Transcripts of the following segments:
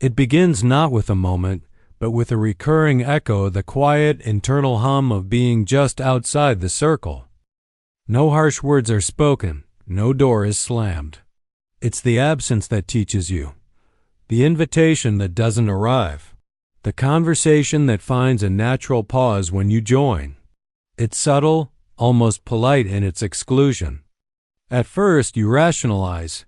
It begins not with a moment, but with a recurring echo, the quiet internal hum of being just outside the circle. No harsh words are spoken, no door is slammed. It's the absence that teaches you, the invitation that doesn't arrive, the conversation that finds a natural pause when you join. It's subtle, almost polite in its exclusion. At first you rationalize.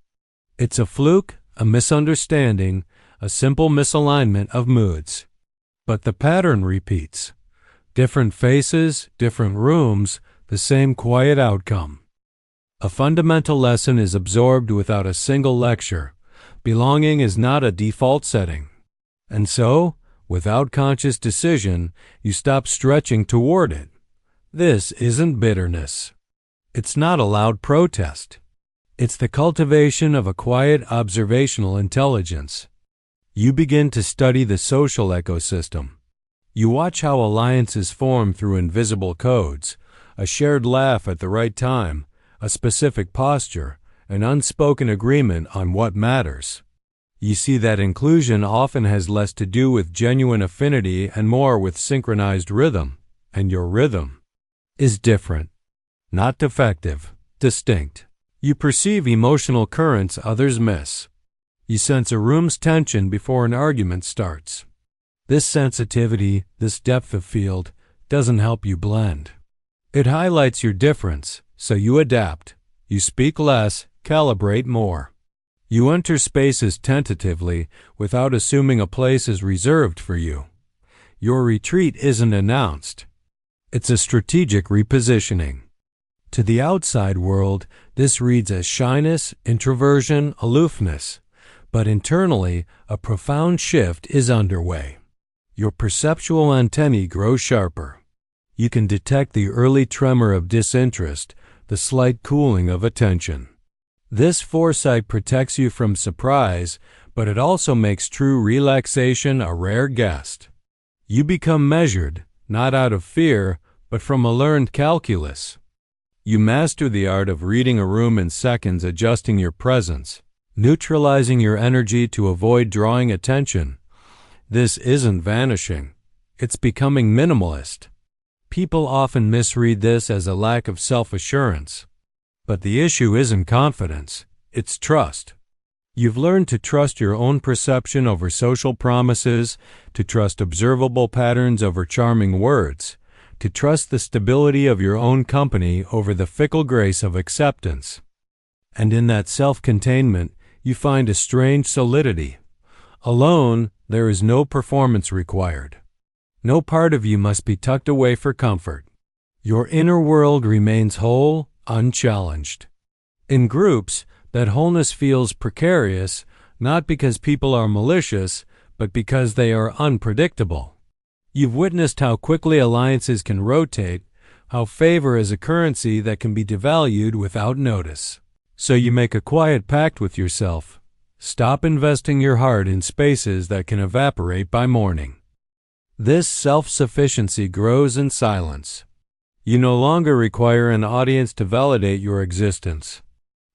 It's a fluke, a misunderstanding, a simple misalignment of moods. But the pattern repeats. Different faces, different rooms, the same quiet outcome. A fundamental lesson is absorbed without a single lecture. Belonging is not a default setting. And so, without conscious decision, you stop stretching toward it. This isn't bitterness. It's not a loud protest. It's the cultivation of a quiet observational intelligence. You begin to study the social ecosystem. You watch how alliances form through invisible codes, a shared laugh at the right time, a specific posture, an unspoken agreement on what matters. You see that inclusion often has less to do with genuine affinity and more with synchronized rhythm, and your rhythm is different, not defective, distinct. You perceive emotional currents others miss. You sense a room's tension before an argument starts. This sensitivity, this depth of field, doesn't help you blend. It highlights your difference, so you adapt. You speak less, calibrate more. You enter spaces tentatively without assuming a place is reserved for you. Your retreat isn't announced. It's a strategic repositioning. To the outside world, this reads as shyness, introversion, aloofness. But internally, a profound shift is underway. Your perceptual antennae grow sharper. You can detect the early tremor of disinterest, the slight cooling of attention. This foresight protects you from surprise, but it also makes true relaxation a rare guest. You become measured, not out of fear, but from a learned calculus. You master the art of reading a room in seconds, adjusting your presence, neutralizing your energy to avoid drawing attention. This isn't vanishing. It's becoming minimalist. People often misread this as a lack of self-assurance. But the issue isn't confidence, it's trust. You've learned to trust your own perception over social promises, to trust observable patterns over charming words, to trust the stability of your own company over the fickle grace of acceptance. And in that self-containment, you find a strange solidity. Alone, there is no performance required. No part of you must be tucked away for comfort. Your inner world remains whole, unchallenged. In groups, that wholeness feels precarious, not because people are malicious, but because they are unpredictable. You've witnessed how quickly alliances can rotate, how favor is a currency that can be devalued without notice. So you make a quiet pact with yourself. Stop investing your heart in spaces that can evaporate by morning. This self-sufficiency grows in silence. You no longer require an audience to validate your existence.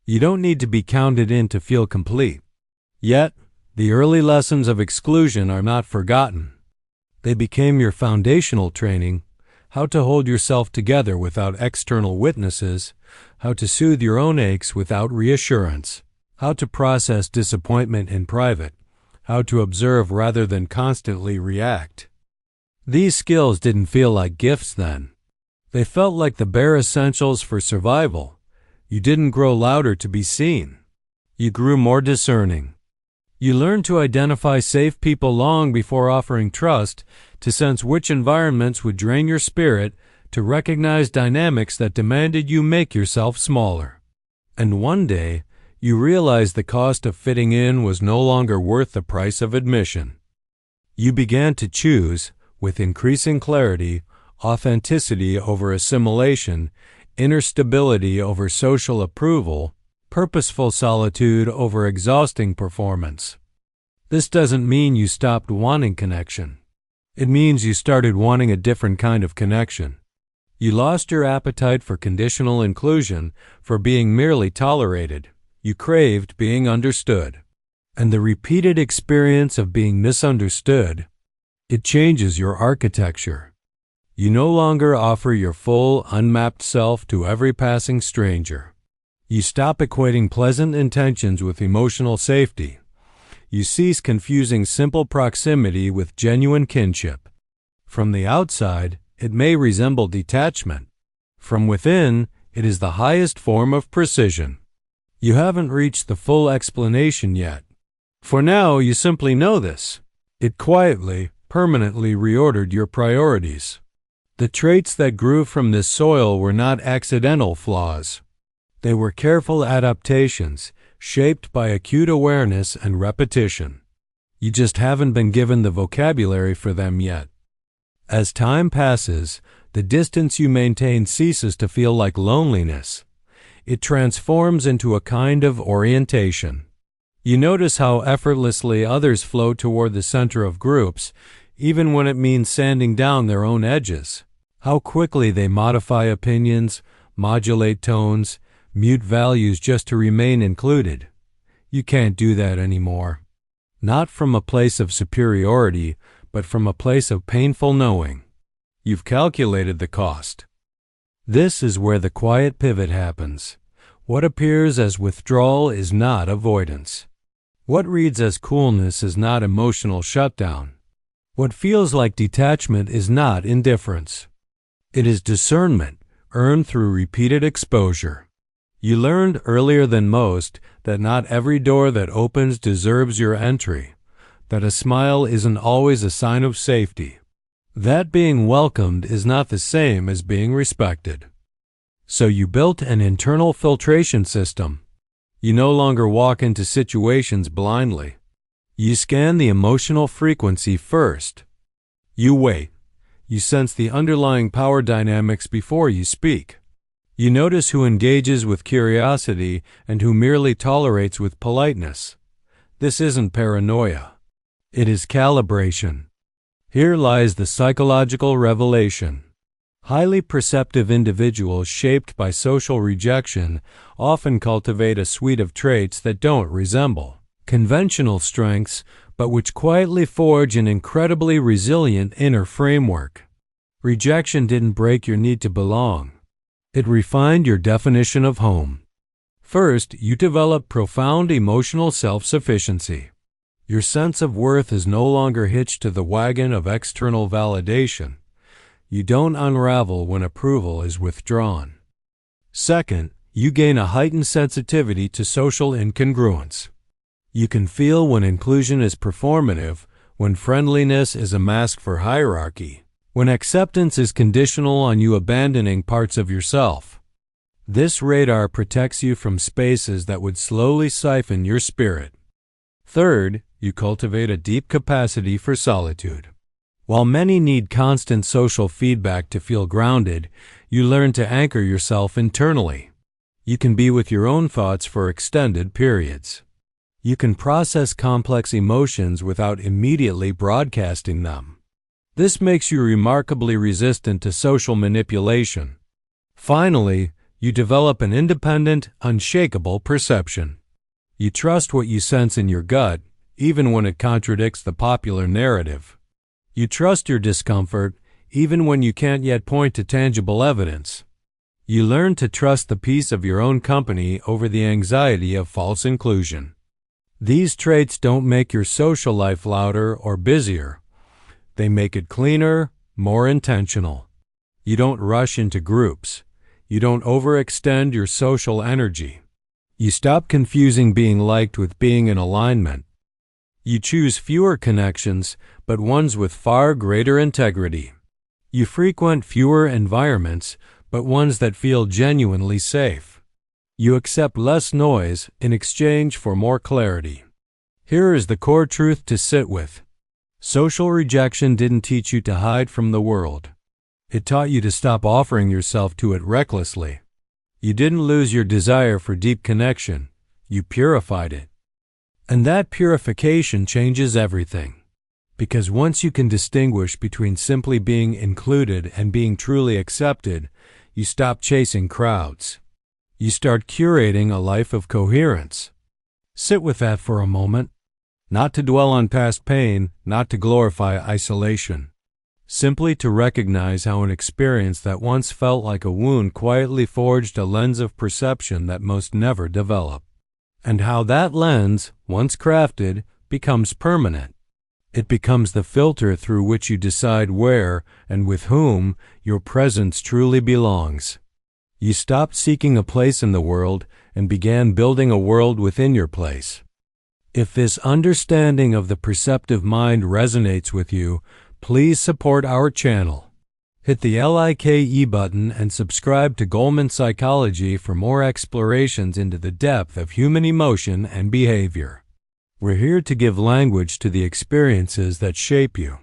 You don't need to be counted in to feel complete. Yet, the early lessons of exclusion are not forgotten. They became your foundational training, how to hold yourself together without external witnesses, how to soothe your own aches without reassurance, how to process disappointment in private, how to observe rather than constantly react. These skills didn't feel like gifts then. They felt like the bare essentials for survival. You didn't grow louder to be seen. You grew more discerning. You learned to identify safe people long before offering trust, to sense which environments would drain your spirit, to recognize dynamics that demanded you make yourself smaller. And one day, you realized the cost of fitting in was no longer worth the price of admission. You began to choose, with increasing clarity, authenticity over assimilation, inner stability over social approval, purposeful solitude over exhausting performance. This doesn't mean you stopped wanting connection. It means you started wanting a different kind of connection. You lost your appetite for conditional inclusion, for being merely tolerated. You craved being understood. And the repeated experience of being misunderstood, it changes your architecture. You no longer offer your full, unmapped self to every passing stranger. You stop equating pleasant intentions with emotional safety. You cease confusing simple proximity with genuine kinship. From the outside, it may resemble detachment. From within, it is the highest form of precision. You haven't reached the full explanation yet. For now, you simply know this. It quietly, permanently reordered your priorities. The traits that grew from this soil were not accidental flaws. They were careful adaptations, shaped by acute awareness and repetition. You just haven't been given the vocabulary for them yet. As time passes, the distance you maintain ceases to feel like loneliness. It transforms into a kind of orientation. You notice how effortlessly others flow toward the center of groups, even when it means sanding down their own edges. How quickly they modify opinions, modulate tones, mute values just to remain included. You can't do that anymore. Not from a place of superiority, but from a place of painful knowing. You've calculated the cost. This is where the quiet pivot happens. What appears as withdrawal is not avoidance. What reads as coolness is not emotional shutdown. What feels like detachment is not indifference. It is discernment, earned through repeated exposure. You learned earlier than most that not every door that opens deserves your entry, that a smile isn't always a sign of safety, that being welcomed is not the same as being respected. So you built an internal filtration system. You no longer walk into situations blindly. You scan the emotional frequency first. You wait. You sense the underlying power dynamics before you speak. You notice who engages with curiosity and who merely tolerates with politeness. This isn't paranoia. It is calibration. Here lies the psychological revelation. Highly perceptive individuals shaped by social rejection often cultivate a suite of traits that don't resemble conventional strengths, but which quietly forge an incredibly resilient inner framework. Rejection didn't break your need to belong. It refined your definition of home. First, you develop profound emotional self-sufficiency. Your sense of worth is no longer hitched to the wagon of external validation. You don't unravel when approval is withdrawn. Second, you gain a heightened sensitivity to social incongruence. You can feel when inclusion is performative, when friendliness is a mask for hierarchy, when acceptance is conditional on you abandoning parts of yourself. This radar protects you from spaces that would slowly siphon your spirit. Third, you cultivate a deep capacity for solitude. While many need constant social feedback to feel grounded, you learn to anchor yourself internally. You can be with your own thoughts for extended periods. You can process complex emotions without immediately broadcasting them. This makes you remarkably resistant to social manipulation. Finally, you develop an independent, unshakable perception. You trust what you sense in your gut, even when it contradicts the popular narrative. You trust your discomfort, even when you can't yet point to tangible evidence. You learn to trust the peace of your own company over the anxiety of false inclusion. These traits don't make your social life louder or busier. They make it cleaner, more intentional. You don't rush into groups. You don't overextend your social energy. You stop confusing being liked with being in alignment. You choose fewer connections, but ones with far greater integrity. You frequent fewer environments, but ones that feel genuinely safe. You accept less noise in exchange for more clarity. Here is the core truth to sit with. Social rejection didn't teach you to hide from the world. It taught you to stop offering yourself to it recklessly. You didn't lose your desire for deep connection. You purified it. And that purification changes everything. Because once you can distinguish between simply being included and being truly accepted, you stop chasing crowds. You start curating a life of coherence. Sit with that for a moment. Not to dwell on past pain, not to glorify isolation. Simply to recognize how an experience that once felt like a wound quietly forged a lens of perception that most never develop. And how that lens, once crafted, becomes permanent. It becomes the filter through which you decide where and with whom your presence truly belongs. You stopped seeking a place in the world and began building a world within your place. If this understanding of the perceptive mind resonates with you, please support our channel. Hit the LIKE button and subscribe to Goleman Psychology for more explorations into the depth of human emotion and behavior. We're here to give language to the experiences that shape you.